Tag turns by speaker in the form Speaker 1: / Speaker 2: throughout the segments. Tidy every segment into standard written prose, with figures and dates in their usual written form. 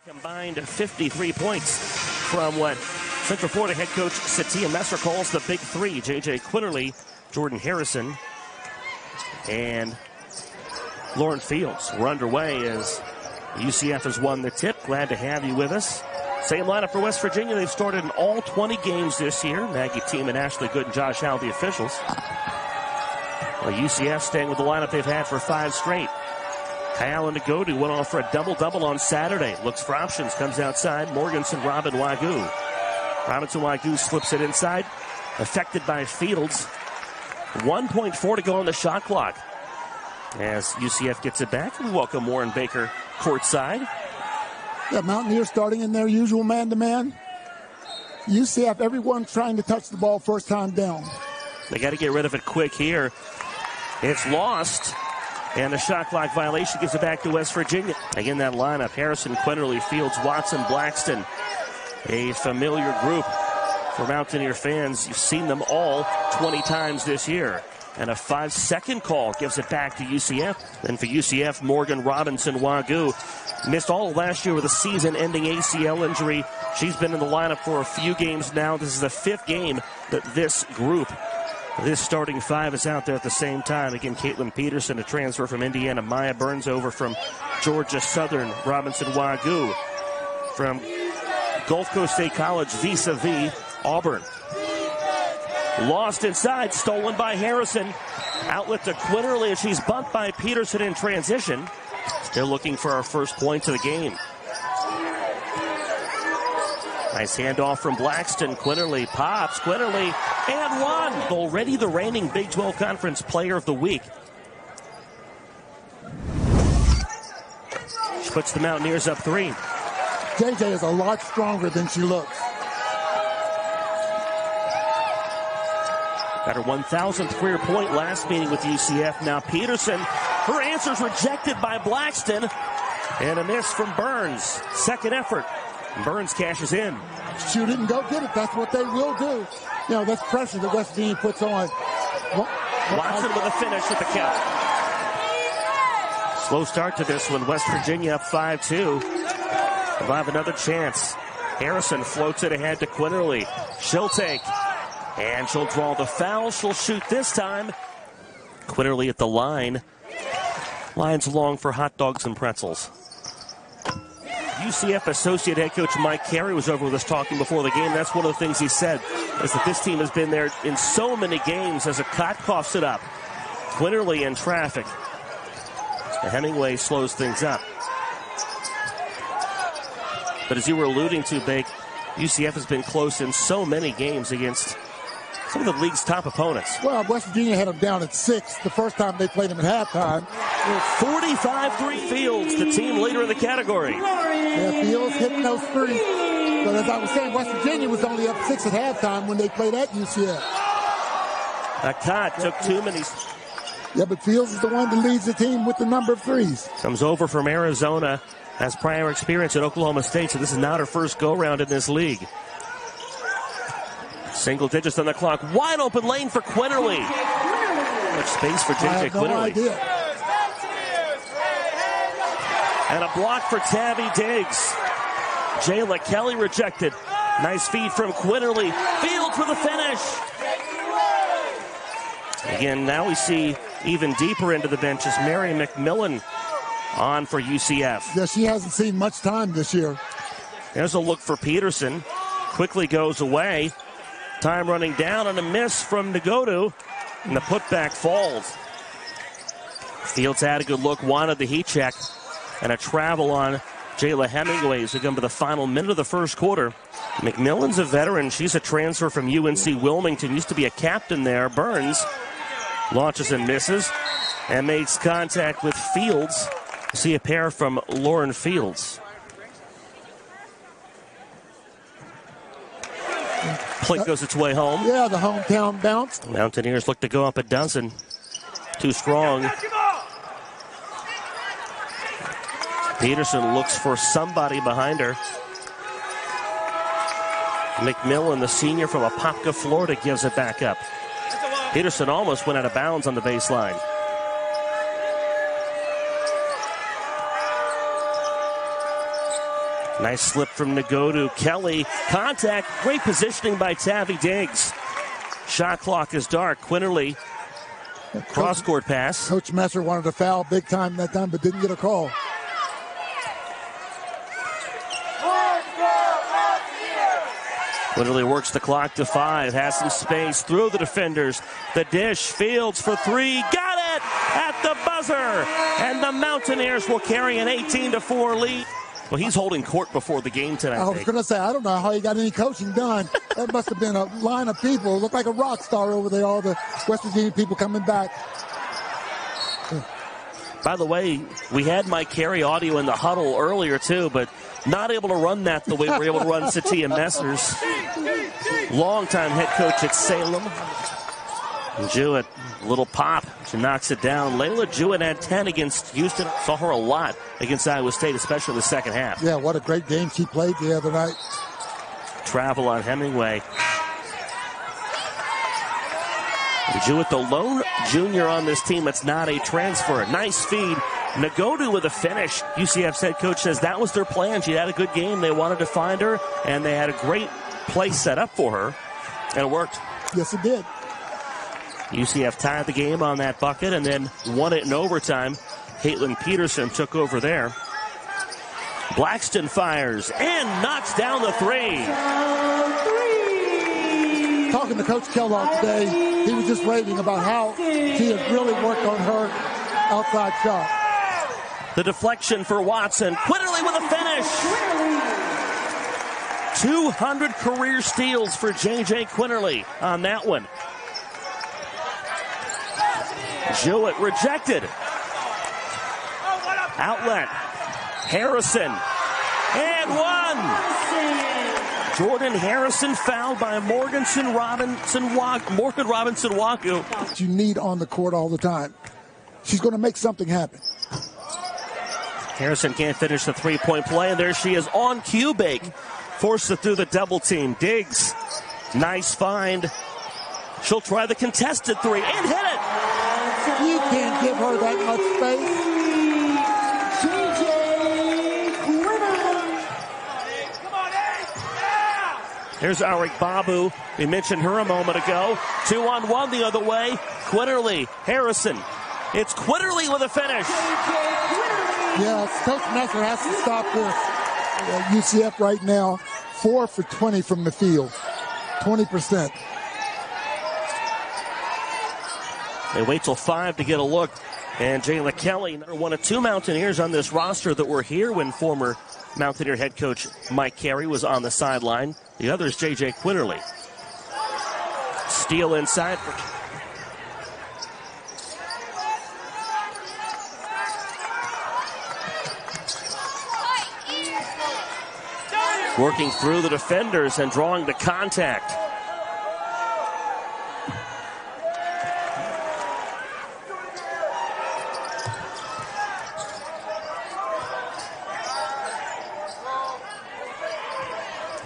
Speaker 1: Combined 53 points from what Central Florida head coach Satia Messer calls the big three. JJ Quinerly, Jordan Harrison, and Lauren Fields. We're underway as UCF has won the tip. Glad to have you with us. Same lineup for West Virginia. They've started in all 20 games this year. Maggie Team and Ashley Good and Josh Howe, the officials. Well, UCF staying with the lineup they've had for 5 straight. Kyah Watson went off for a double-double on Saturday. Looks for options, comes outside. Morganson, Robin Wagoo. Robinson Wagoo slips it inside. Affected by Fields. 1.4 to go on the shot clock. As UCF gets it back, we welcome Warren Baker courtside.
Speaker 2: Yeah, Mountaineers starting in their usual man-to-man. UCF, everyone trying to touch the ball first time down.
Speaker 1: They got to get rid of it quick here. It's lost. And the shot clock violation gives it back to West Virginia. Again, that lineup, Harrison, Quinerly, Fields, Watson, Blackston. A familiar group for Mountaineer fans. You've seen them all 20 times this year. And a 5-second call gives it back to UCF. Then for UCF, Morgan Robinson Wagoo missed all of last year with a season-ending ACL injury. She's been in the lineup for a few games now. This is the 5th game that this group, this starting 5, is out there at the same time. Again, Caitlin Peterson, a transfer from Indiana. Maya Burns over from Georgia Southern. Robinson Wagoo from Gulf Coast State College vis-a-vis Auburn. Lost inside, stolen by Harrison. Outlet to Quinerly, and she's bumped by Peterson in transition. Still looking for our first points of the game. Nice handoff from Blackston. Quinerly pops. Quinerly and one. Already the reigning Big 12 Conference Player of the Week. She puts the Mountaineers up 3.
Speaker 2: JJ is a lot stronger than she looks.
Speaker 1: Got her 1,000th career point last meeting with UCF. Now Peterson, her answer's rejected by Blackston. And a miss from Burns. Second effort. Burns cashes in.
Speaker 2: Shoot it and go get it. That's what they will do. You know, that's pressure that West Virginia puts on.
Speaker 1: Watson with a finish at the count. Slow start to this one. West Virginia up 5-2. They'll have another chance. Harrison floats it ahead to Quinerly. She'll take. And she'll draw the foul. She'll shoot this time. Quinerly at the line. Lines long for hot dogs and pretzels. UCF Associate Head Coach Mike Carey was over with us talking before the game. That's one of the things he said, is that this team has been there in so many games as a Cott coughs it up. Quinerly in traffic. Hemingway slows things up. But as you were alluding to, Bake, UCF has been close in so many games against some of the league's top opponents.
Speaker 2: Well, West Virginia had them down at 6 the first time they played them at halftime.
Speaker 1: 45-3 Fields, the team leader in the category.
Speaker 2: Yeah, Fields hitting those threes. But as I was saying, West Virginia was only up 6 at halftime when they played at UCF.
Speaker 1: Cott took too many.
Speaker 2: Yeah, but Fields is the one that leads the team with the number of threes.
Speaker 1: Comes over from Arizona, has prior experience at Oklahoma State, so this is not her first go-round in this league. Single digits on the clock. Wide open lane for Quinerly. Much space for JJ Quinerly. And a block for Tabby Diggs. Jayla Kelly rejected. Nice feed from Quinerly. Fields with a finish. Again, now we see even deeper into the benches. Mary McMillan on for UCF.
Speaker 2: Yeah, she hasn't seen much time this year.
Speaker 1: There's a look for Peterson. Quickly goes away. Time running down and a miss from Ngodu. And the putback falls. Fields had a good look, wanted the heat check. And a travel on Jayla Hemingway as we come to the final minute of the first quarter. McMillan's a veteran. She's a transfer from UNC Wilmington. Used to be a captain there. Burns launches and misses. And makes contact with Fields. See a pair from Lauren Fields. Plate goes its way home.
Speaker 2: Yeah, the hometown bounce.
Speaker 1: Mountaineers look to go up a dozen. Too strong. Peterson looks for somebody behind her. McMillan, the senior from Apopka, Florida, gives it back up. Peterson almost went out of bounds on the baseline. Nice slip from Nagodu. Kelly, contact, great positioning by Tavi Diggs. Shot clock is dark. Quinerly, cross-court pass.
Speaker 2: Coach Messer wanted to foul big time that time, but didn't get a call.
Speaker 1: Quinerly works the clock to 5, has some space through the defenders. The dish, Fields for 3, got it at the buzzer. And the Mountaineers will carry an 18-4 lead. Well, he's holding court before the game tonight.
Speaker 2: I was going to say, I don't know how he got any coaching done. That must have been a line of people. It looked like a rock star over there, all the West Virginia people coming back.
Speaker 1: By the way, we had Mike Carey audio in the huddle earlier, too, but not able to run that the way we're able to run Satia Messers. Longtime head coach at Salem. Jewett, little pop. She knocks it down. Layla Jewett had 10 against Houston. Saw her a lot against Iowa State, especially in the second half.
Speaker 2: Yeah, what a great game she played the other night.
Speaker 1: Travel on Hemingway. Jewett, the lone junior on this team that's not a transfer. Nice feed. Nagodu with a finish. UCF's head coach says that was their plan. She had a good game. They wanted to find her, and they had a great play set up for her, and it worked.
Speaker 2: Yes, it did.
Speaker 1: UCF tied the game on that bucket and then won it in overtime. Caitlin Peterson took over there. Blackston fires and knocks down the 3.
Speaker 2: Talking to Coach Kellogg today, he was just raving about how she has really worked on her outside shot.
Speaker 1: The deflection for Watson. Quinerly with a finish. 200 career steals for JJ Quinerly on that one. Jewett rejected. Outlet. Harrison. And one. Jordan Harrison fouled by Morgan Robinson Waku.
Speaker 2: You need on the court all the time. She's going to make something happen.
Speaker 1: Harrison can't finish the three-point play, and there she is on cue. Bake forced it through the double team. Diggs, nice find. She'll try the contested 3 and hit it.
Speaker 2: You can't give her that much space.
Speaker 1: Here's Arik Babu. We mentioned her a moment ago. 2-on-1 the other way. Quinerly, Harrison. It's Quinerly with a finish.
Speaker 2: Yes, Coach Messer has to stop this. UCF right now, 4 for 20 from the field. 20%.
Speaker 1: They wait till 5 to get a look. And Jayla Kelly, one of 2 Mountaineers on this roster that were here when former Mountaineer head coach Mike Carey was on the sideline. The other is JJ Quinerly. Steal inside. Working through the defenders and drawing the contact.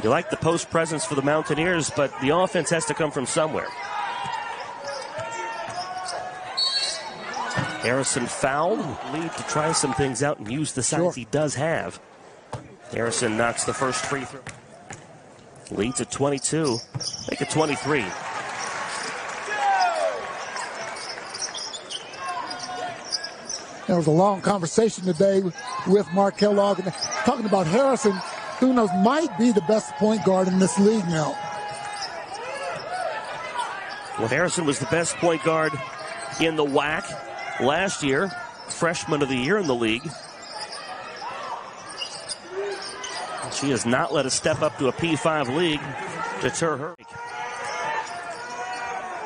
Speaker 1: You like the post presence for the Mountaineers, but the offense has to come from somewhere. Harrison fouled. Lead to try some things out and use the size he does have. Harrison knocks the first free throw. Leads at 22. Make it 23.
Speaker 2: There was a long conversation today with Mark Kellogg talking about Harrison, who knows, might be the best point guard in this league now.
Speaker 1: Well, Harrison was the best point guard in the WAC last year, freshman of the year in the league. She has not let a step up to a P5 league deter her.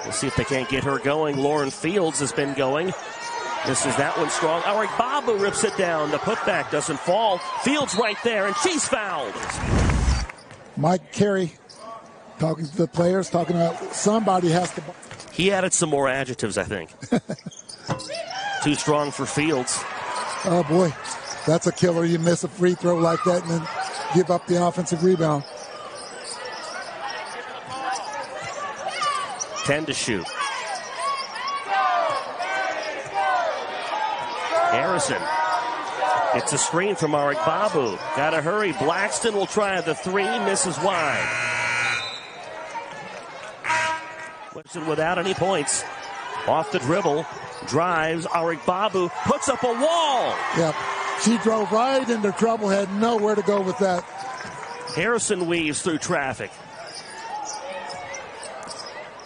Speaker 1: We'll see if they can't get her going. Lauren Fields has been going. This is that one strong. Arik Babu rips it down. The putback doesn't fall. Fields right there, and she's fouled.
Speaker 2: Mike Carey talking to the players, talking about somebody has to.
Speaker 1: He added some more adjectives, I think. Too strong for Fields.
Speaker 2: Oh, boy. That's a killer. You miss a free throw like that and then give up the offensive rebound.
Speaker 1: 10 to shoot. Harrison It's a screen from Arik Babu. Gotta hurry. Blackston will try the three, misses wide. Watson without any points. Off the dribble, drives. Arik Babu puts up a wall.
Speaker 2: Yep. She drove right into trouble, had nowhere to go with that.
Speaker 1: Harrison weaves through traffic.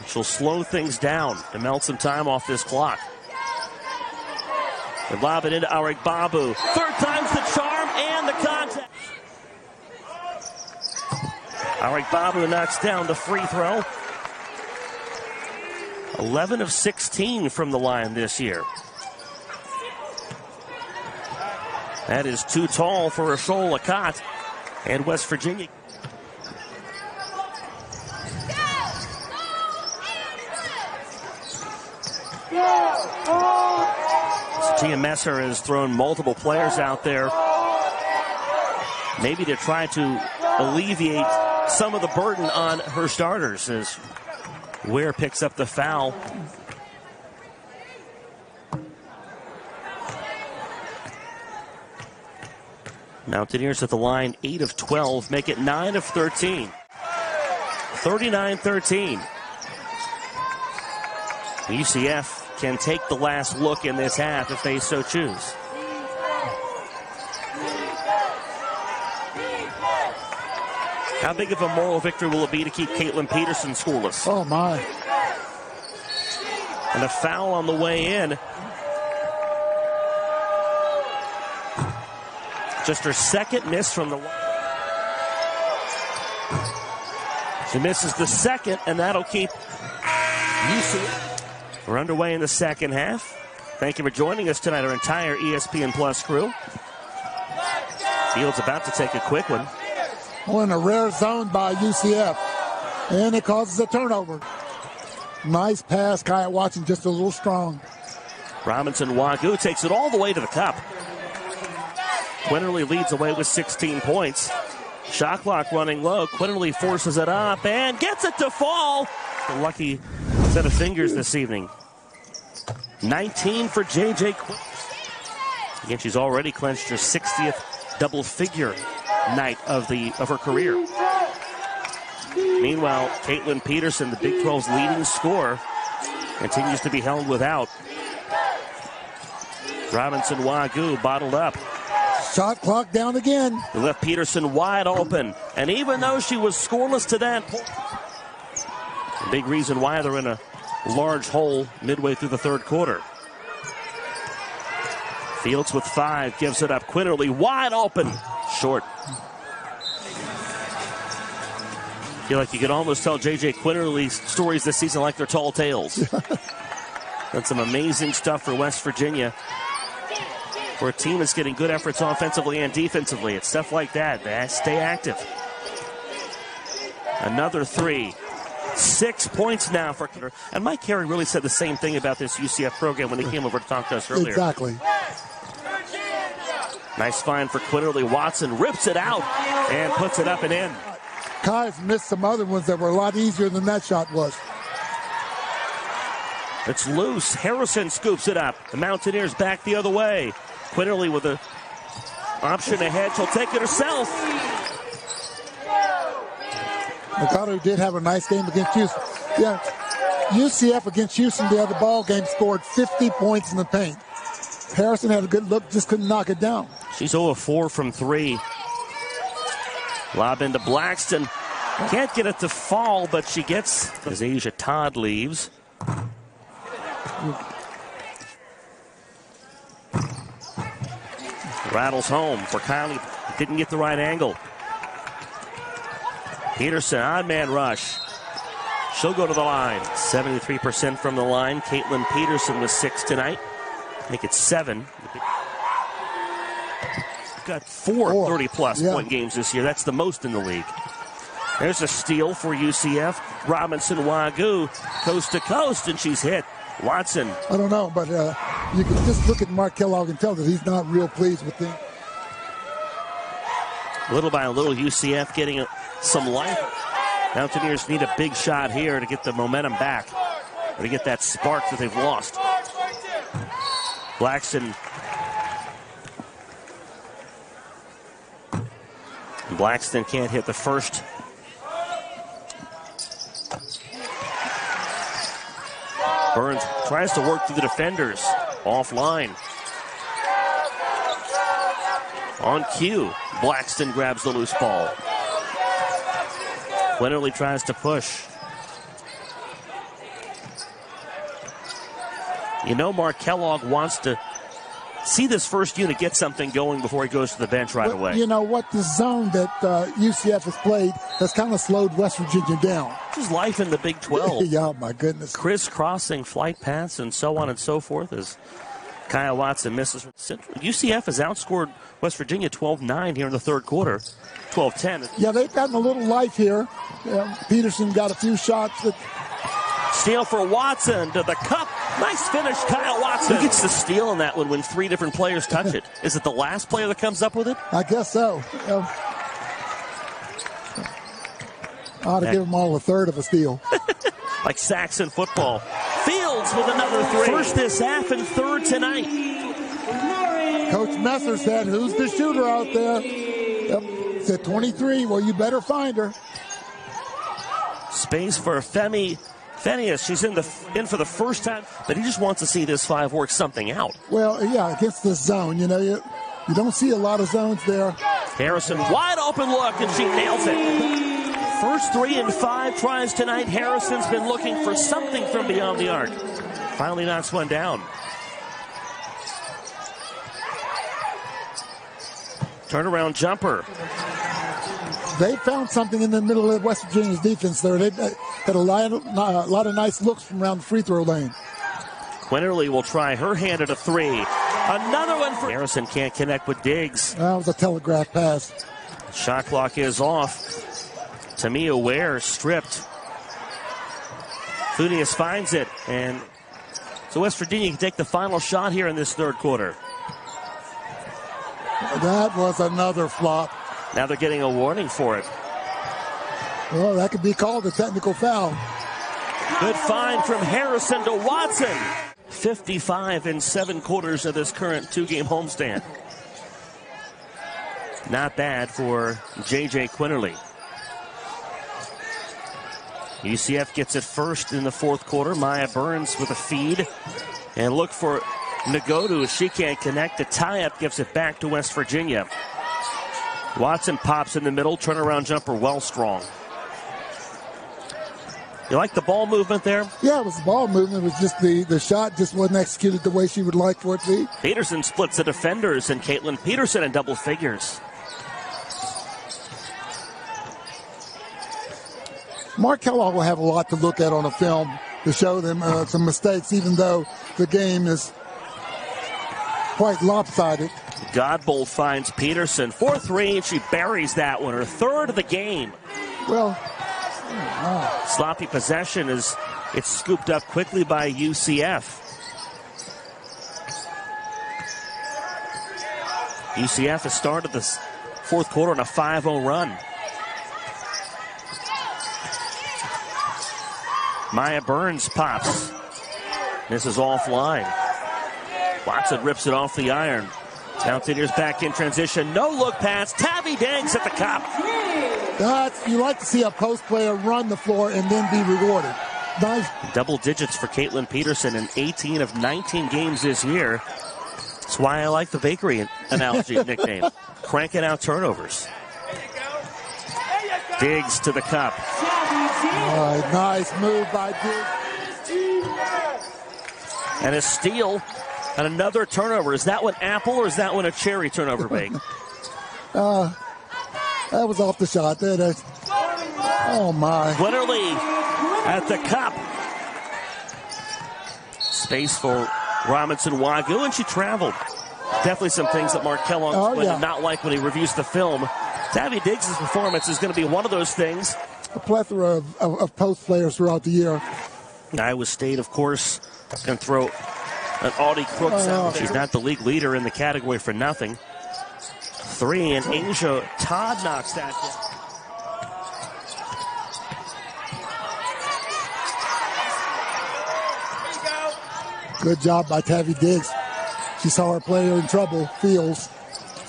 Speaker 1: She'll slow things down and melt some time off this clock. They lob it into Arik Babu. Third time's the charm and the contact. Arik Babu knocks down the free throw. 11 of 16 from the line this year. That is too tall for Rachel Lacotte and West Virginia. Tia Messer has thrown multiple players out there, maybe to try to alleviate some of the burden on her starters, as Ware picks up the foul. Mountaineers at the line, 8 of 12, make it 9 of 13. 39-13. UCF can take the last look in this half if they so choose. How big of a moral victory will it be to keep Caitlin Peterson scoreless?
Speaker 2: Oh, my.
Speaker 1: And a foul on the way in. Just her second miss from the line. She misses the second, and that'll keep UCF. We're underway in the second half. Thank you for joining us tonight, our entire ESPN Plus crew. Field's about to take a quick one.
Speaker 2: Oh, in a rare zone by UCF. And it causes a turnover. Nice pass. Kyah Watson just a little strong.
Speaker 1: Robinson Wagoo takes it all the way to the cup. Quinerly leads away with 16 points. Shot clock running low. Quinerly forces it up and gets it to fall. A lucky set of fingers this evening. 19 for JJ Quinerly. Again, she's already clinched her 60th double-figure night of her career. Meanwhile, Caitlin Peterson, the Big 12's leading scorer, continues to be held without. Robinson Wagoo bottled up.
Speaker 2: Shot clock down again.
Speaker 1: They left Peterson wide open. And even though she was scoreless to that point, the big reason why they're in a large hole midway through the third quarter. Fields with 5, gives it up. Quinerly wide open. Short. I feel like you could almost tell JJ Quinerly's stories this season like they're tall tales. That's some amazing stuff for West Virginia. For a team that's getting good efforts offensively and defensively. It's stuff like that. They stay active. Another 3. 6 points now for Quinerly. And Mike Carey really said the same thing about this UCF program when he came over to talk to us earlier.
Speaker 2: Exactly.
Speaker 1: Nice find for Quinerly. Watson rips it out and puts it up and in.
Speaker 2: Kai's missed some other ones that were a lot easier than that shot was.
Speaker 1: It's loose. Harrison scoops it up. The Mountaineers back the other way. Quinerly with an option ahead. She'll take it herself.
Speaker 2: Mercado did have a nice game against Houston. Yeah, UCF against Houston the other ball game scored 50 points in the paint. Harrison had a good look, just couldn't knock it down.
Speaker 1: She's 0 of 4 from 3. Lob into Blackston. Can't get it to fall, but she gets as Asia Todd leaves. Rattles home for Kylie. Didn't get the right angle. Peterson, odd man rush. She'll go to the line. 73% from the line. Caitlin Peterson with 6 tonight. Make it 7. Got 4 30-plus point games this year. That's the most in the league. There's a steal for UCF. Robinson Wagoo, coast to coast, and she's hit. Watson.
Speaker 2: I don't know, but you can just look at Mark Kellogg and tell that he's not real pleased with them.
Speaker 1: Little by little, UCF getting some life. Mountaineers need a big shot here to get the momentum back, or to get that spark that they've lost. Blackston Blackston can't hit the first. Burns tries to work through the defenders. Offline. On cue, Blackston grabs the loose ball. Quinerly tries to push. You know, Mark Kellogg wants to see this first unit get something going before he goes to the bench right away.
Speaker 2: You know what? The zone that UCF has played has kind of slowed West Virginia down.
Speaker 1: This is life in the Big 12.
Speaker 2: Yeah, my goodness.
Speaker 1: Crisscrossing flight paths and so on and so forth as Kyah Watson misses. UCF has outscored West Virginia 12-9 here in the third quarter. 12-10.
Speaker 2: Yeah, they've gotten a little life here. Peterson got a few shots.
Speaker 1: Steal for Watson to the cup. Nice finish, Kyah Watson. Who gets the steal on that one when three different players touch it? Is it the last player that comes up with it?
Speaker 2: I guess so. I ought to give them all a third of a steal.
Speaker 1: Like Saxon football. Fields with another three. First this half and third tonight.
Speaker 2: Coach Messer said, who's the shooter out there? Yep. Said 23. Well, you better find her.
Speaker 1: Space for Phineas. She's in for the first time, but he just wants to see this five work something out.
Speaker 2: Well, yeah, against the zone. You know, you don't see a lot of zones there.
Speaker 1: Harrison, wide open look, and she nails it. First 3 and 5 tries tonight. Harrison's been looking for something from beyond the arc. Finally knocks one down. Turnaround jumper.
Speaker 2: They found something in the middle of West Virginia's defense there. They had a lot of nice looks from around the free throw lane.
Speaker 1: Quinerly will try her hand at a three. Another one for Harrison. Can't connect with Diggs.
Speaker 2: That was a telegraph pass.
Speaker 1: Shot clock is off. Tamia Ware stripped. Phineas finds it. And so West Virginia can take the final shot here in this third quarter.
Speaker 2: That was another flop.
Speaker 1: Now they're getting a warning for it.
Speaker 2: Well, that could be called a technical foul.
Speaker 1: Good find from Harrison to Watson. 55 in 7 quarters of this current two-game homestand. Not bad for JJ Quinerly. UCF gets it first in the fourth quarter. Maya Burns with a feed. And look for Nagodu. She can't connect. The tie-up gives it back to West Virginia. Watson pops in the middle. Turnaround jumper well strong. You like the ball movement there?
Speaker 2: Yeah, it was the ball movement. It was just the shot just wasn't executed the way she would like for it to be.
Speaker 1: Peterson splits the defenders, and Caitlin Peterson in double figures.
Speaker 2: Mark Kellogg will have a lot to look at on a film to show them some mistakes, even though the game is quite lopsided.
Speaker 1: Godbold finds Peterson. 4-3, and she buries that one. Her third of the game.
Speaker 2: Well,
Speaker 1: sloppy possession as it's scooped up quickly by UCF. UCF has started this fourth quarter on a 5-0 run. Maya Burns pops. This is offline. Watson rips it off the iron. Mountaineers back in transition. No look pass. Tabby Diggs at the cup.
Speaker 2: You like to see a post player run the floor and then be rewarded. Nice.
Speaker 1: Double digits for Caitlin Peterson in 18 of 19 games this year. That's why I like the bakery analogy nickname. Cranking out turnovers. Diggs to the cup.
Speaker 2: All right, nice move by Diggs.
Speaker 1: And a steal and another turnover. Is that one apple or is that one a cherry turnover bake?
Speaker 2: That was off the shot. Oh, my.
Speaker 1: Quinerly at the cup. Space for Robinson Wagyu, and she traveled. Definitely some things that Mark Kellogg did not like when he reviews the film. Tabby Diggs' performance is going to be one of those things.
Speaker 2: A plethora of post players throughout the year.
Speaker 1: Iowa State, of course, can throw an Audie Crooks out. She's not the league leader in the category for nothing. 3, and Asia Todd knocks that
Speaker 2: down. Good job by Tabby Diggs. She saw her player in trouble, Fields.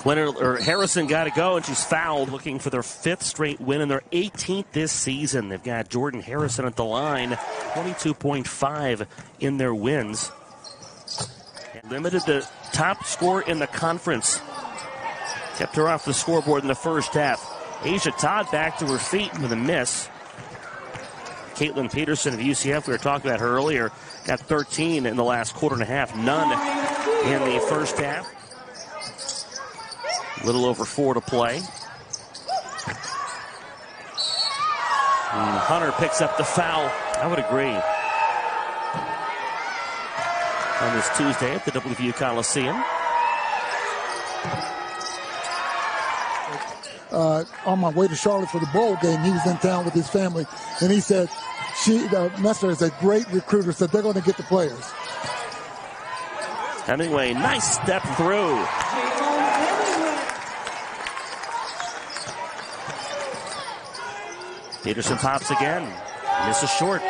Speaker 1: Harrison got to go, and she's fouled, looking for their 5th straight win and their 18th this season. They've got Jordan Harrison at the line, 22.5 in their wins. And limited the top scorer in the conference. Kept her off the scoreboard in the first half. Asia Todd back to her feet with a miss. Caitlin Peterson of UCF, we were talking about her earlier, got 13 in the last quarter and a half. None in the first half. A little over 4 to play. And Hunter picks up the foul. I would agree. On this Tuesday at the WVU Coliseum.
Speaker 2: On my way to Charlotte for the bowl game, he was in town with his family, and he said, Messer is a great recruiter, so they're going to get the players.
Speaker 1: Hemingway, nice step through. Peterson pops again. Misses short.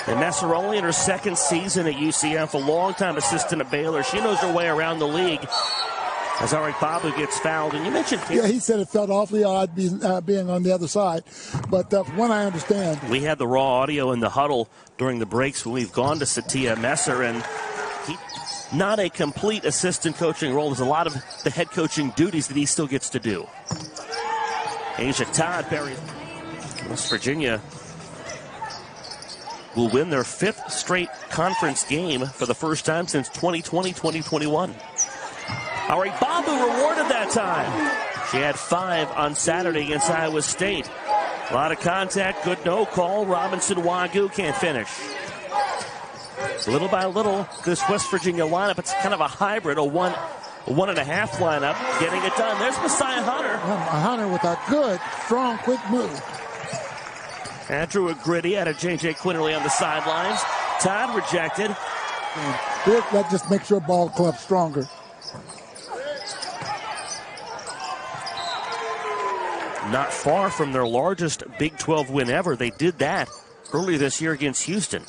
Speaker 1: And Messer only in her 2nd season at UCF, a long-time assistant at Baylor. She knows her way around the league. As Arik Babu gets fouled. And you mentioned...
Speaker 2: Yeah, he said it felt awfully odd being on the other side. But from what I understand...
Speaker 1: We had the raw audio in the huddle during the breaks when we've gone to Satia Messer, and not a complete assistant coaching role. There's a lot of the head coaching duties that he still gets to do. Asia Todd buries. West Virginia will win their 5th straight conference game for the first time since 2020-2021. Arik Babu rewarded that time. She had 5 on Saturday against Iowa State. A lot of contact, good no call. Robinson Wagyu can't finish. Little by little, this West Virginia lineup, it's kind of a hybrid, a 1.5 lineup, getting it done. There's Messiah Hunter.
Speaker 2: Hunter with a good, strong, quick move.
Speaker 1: Andrew Gritty out of JJ Quinerly on the sidelines. Todd rejected.
Speaker 2: That just makes your ball club stronger.
Speaker 1: Not far from their largest Big 12 win ever. They did that earlier this year against Houston.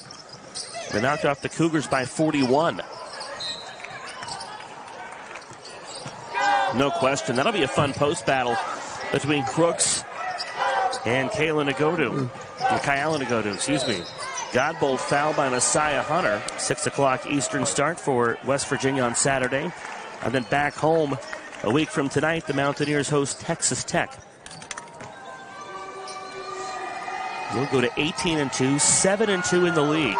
Speaker 1: They knocked off the Cougars by 41. No question. That'll be a fun post battle between Crooks and Kyah Watson, excuse me. Godbold foul by Messiah Hunter. 6 o'clock Eastern start for West Virginia on Saturday. And then back home a week from tonight, the Mountaineers host Texas Tech. We'll go to 18-2, 7-2 in the league.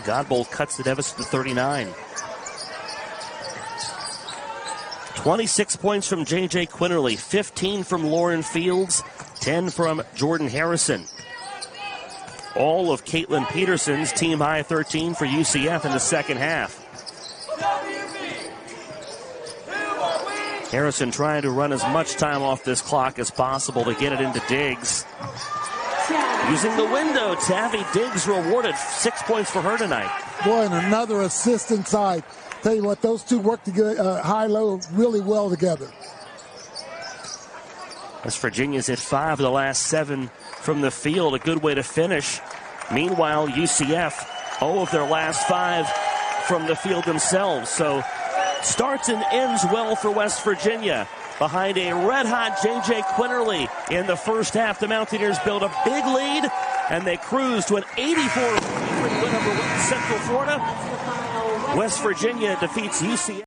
Speaker 1: Godbold cuts the deficit to 39. 26 points from JJ Quinerly, 15 from Lauren Fields, 10 from Jordan Harrison. All of Caitlin Peterson's team high 13 for UCF in the second half. Harrison trying to run as much time off this clock as possible to get it into Diggs. Using the window, Tavi Diggs rewarded 6 points for her tonight.
Speaker 2: Boy, and another assist inside. Tell you what, those two work together, high-low really well together.
Speaker 1: West Virginia's hit 5 of the last 7 from the field. A good way to finish. Meanwhile, UCF, 0 of their last 5 from the field themselves. So starts and ends well for West Virginia. Behind a red-hot JJ Quinerly in the first half, the Mountaineers build a big lead, and they cruise to an 84-43 win over Central Florida. West Virginia defeats UCF.